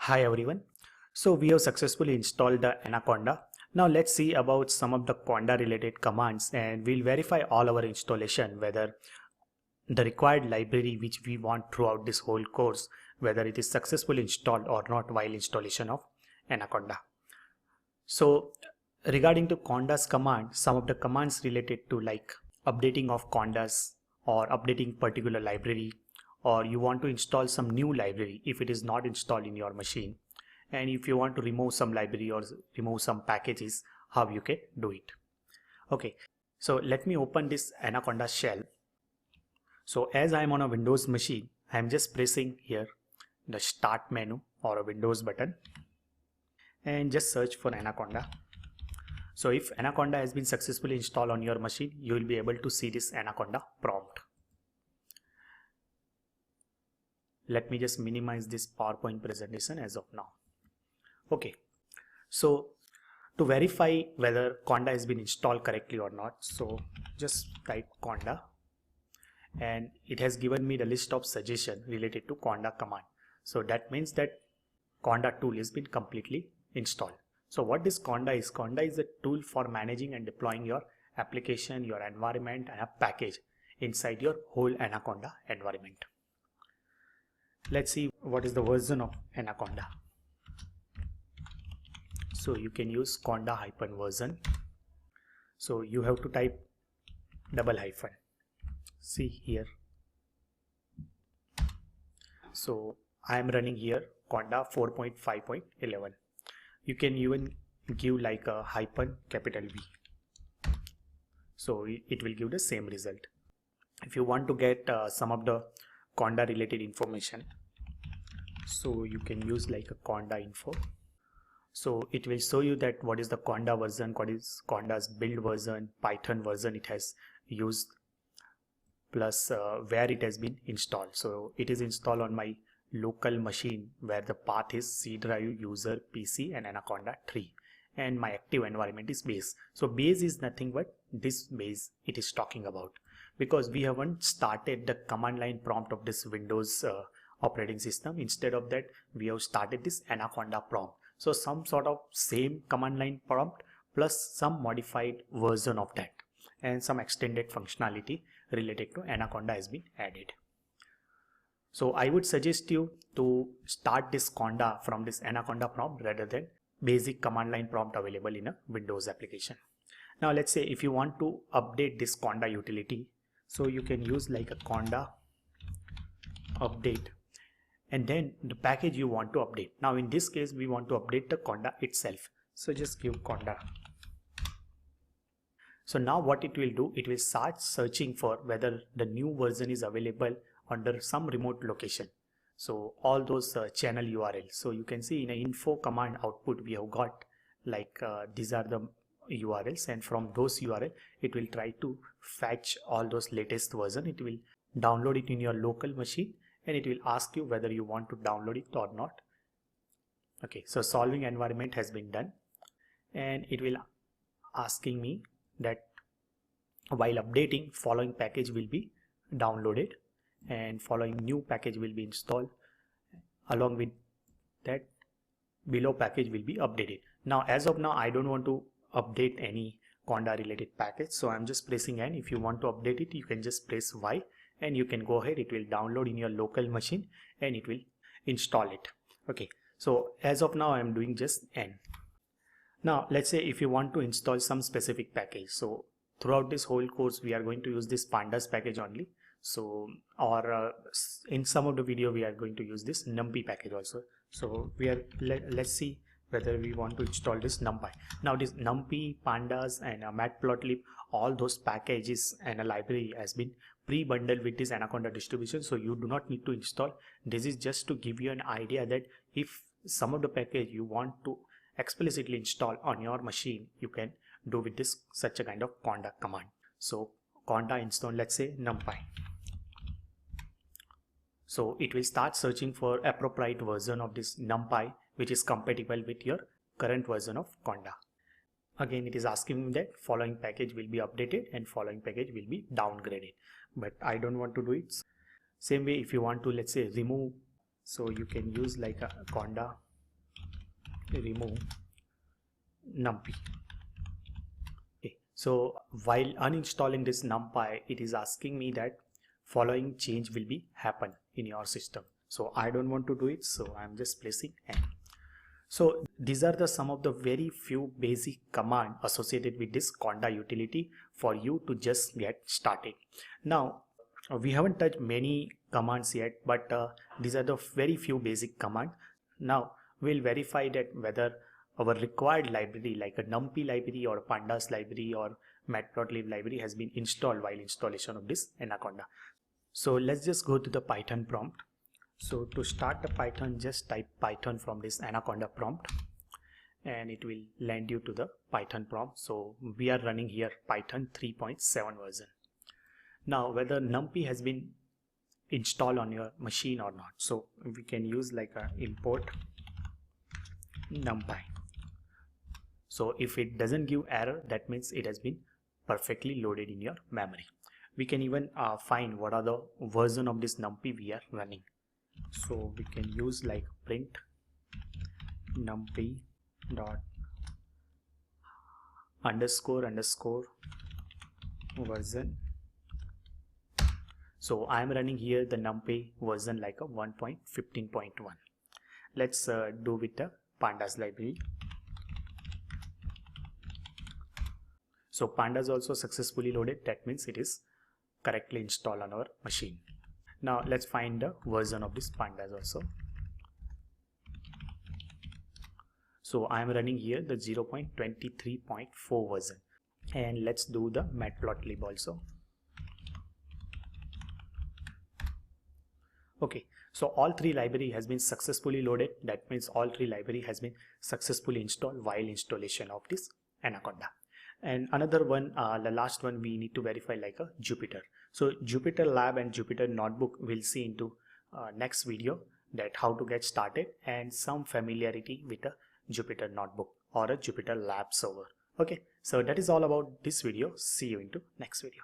Hi everyone. So we have successfully installed the Anaconda. Now let's see about some of the Conda related commands and we'll verify all our installation whether the required library which we want throughout this whole course, whether it is successfully installed or not while installation of Anaconda. So regarding to Condas command, some of the commands related to like updating of Condas or updating particular library, or you want to install some new library if it is not installed in your machine, and if you want to remove some library or remove some packages, how you can do it. Okay, so let me open this Anaconda shell. So as I am on a Windows machine, I am just pressing here the start menu or a Windows button and just search for Anaconda. So if Anaconda has been successfully installed on your machine, you will be able to see this Anaconda prompt. Let me just minimize this PowerPoint presentation as of now. Okay, so to verify whether Conda has been installed correctly or not, so just type Conda and it has given me the list of suggestions related to Conda command. So that means that Conda tool has been completely installed. So what this Conda is? Conda is a tool for managing and deploying your application, your environment and a package inside your whole Anaconda environment. Let's see what is the version of Anaconda. So you can use conda-version. So you have to type double hyphen. See here. So I am running here Conda 4.5.11. You can even give like a hyphen capital V. So it will give the same result. If you want to get some of the Conda related information, so you can use like a Conda info. So it will show you that what is the Conda version, what is Conda's build version, Python version it has used, plus where it has been installed. So it is installed on my local machine where the path is C drive, user, PC and Anaconda 3, and my active environment is base. So base is nothing but this base it is talking about, because we haven't started the command line prompt of this Windows operating system. Instead of that, we have started this Anaconda prompt. So some sort of same command line prompt plus some modified version of that and some extended functionality related to Anaconda has been added. So I would suggest you to start this Conda from this Anaconda prompt rather than basic command line prompt available in a Windows application. Now let's say if you want to update this Conda utility, so you can use like a Conda update and then the package you want to update. Now in this case we want to update the Conda itself, so just give Conda. So now what it will do, it will start searching for whether the new version is available under some remote location. So all those channel URLs, so you can see in an info command output we have got like these are the URLs, and from those URL it will try to fetch all those latest version. It will download it in your local machine and it will ask you whether you want to download it or not. Okay, so solving environment has been done and it will asking me that while updating, following package will be downloaded and following new package will be installed. Along with that, below package will be updated. Now as of now I don't want to update any Conda related package, so I'm just pressing N. If you want to update it, you can just press Y and you can go ahead. It will download in your local machine and it will install it. Okay, so as of now I'm doing just N. Now let's say if you want to install some specific package, so throughout this whole course we are going to use this Pandas package only. So or in some of the video we are going to use this NumPy package also. So we are let's see whether we want to install this NumPy. Now this NumPy, Pandas and Matplotlib, all those packages and a library has been pre-bundled with this Anaconda distribution, so you do not need to install. This is just to give you an idea that if some of the package you want to explicitly install on your machine, you can do with this such a kind of Conda command. So Conda install, let's say NumPy. So it will start searching for appropriate version of this NumPy which is compatible with your current version of Conda. Again it is asking me that following package will be updated and following package will be downgraded, but I don't want to do it. Same way if you want to, let's say, remove, so you can use like a Conda remove NumPy. Okay, so while uninstalling this NumPy, it is asking me that following change will be happen in your system. So I don't want to do it, so I'm just placing N. So these are the some of the very few basic command associated with this Conda utility for you to just get started. Now we haven't touched many commands yet, but these are the very few basic commands. Now we'll verify that whether our required library like a NumPy library or Pandas library or Matplotlib library has been installed while installation of this Anaconda. So let's just go to the Python prompt. So to start the Python, just type Python from this Anaconda prompt and it will land you to the Python prompt. So we are running here Python 3.7 version. Now whether NumPy has been installed on your machine or not. So we can use like a import NumPy. So if it doesn't give error, that means it has been perfectly loaded in your memory. We can even find what are the version of this NumPy we are running. So we can use like print NumPy dot underscore version. So I am running here the NumPy version like a 1.15.1. Let's do with the Pandas library. So Pandas also successfully loaded. That means it is correctly installed on our machine. Now let's find the version of this Pandas also. So I am running here the 0.23.4 version, and let's do the Matplotlib also. Okay, so all three library has been successfully loaded. That means all three library has been successfully installed while installation of this Anaconda. And another one, the last one, we need to verify like a Jupyter. So Jupyter Lab and Jupyter Notebook we'll see into next video, that how to get started and some familiarity with a Jupyter Notebook or a Jupyter Lab server. Okay, so that is all about this video. See you into next video.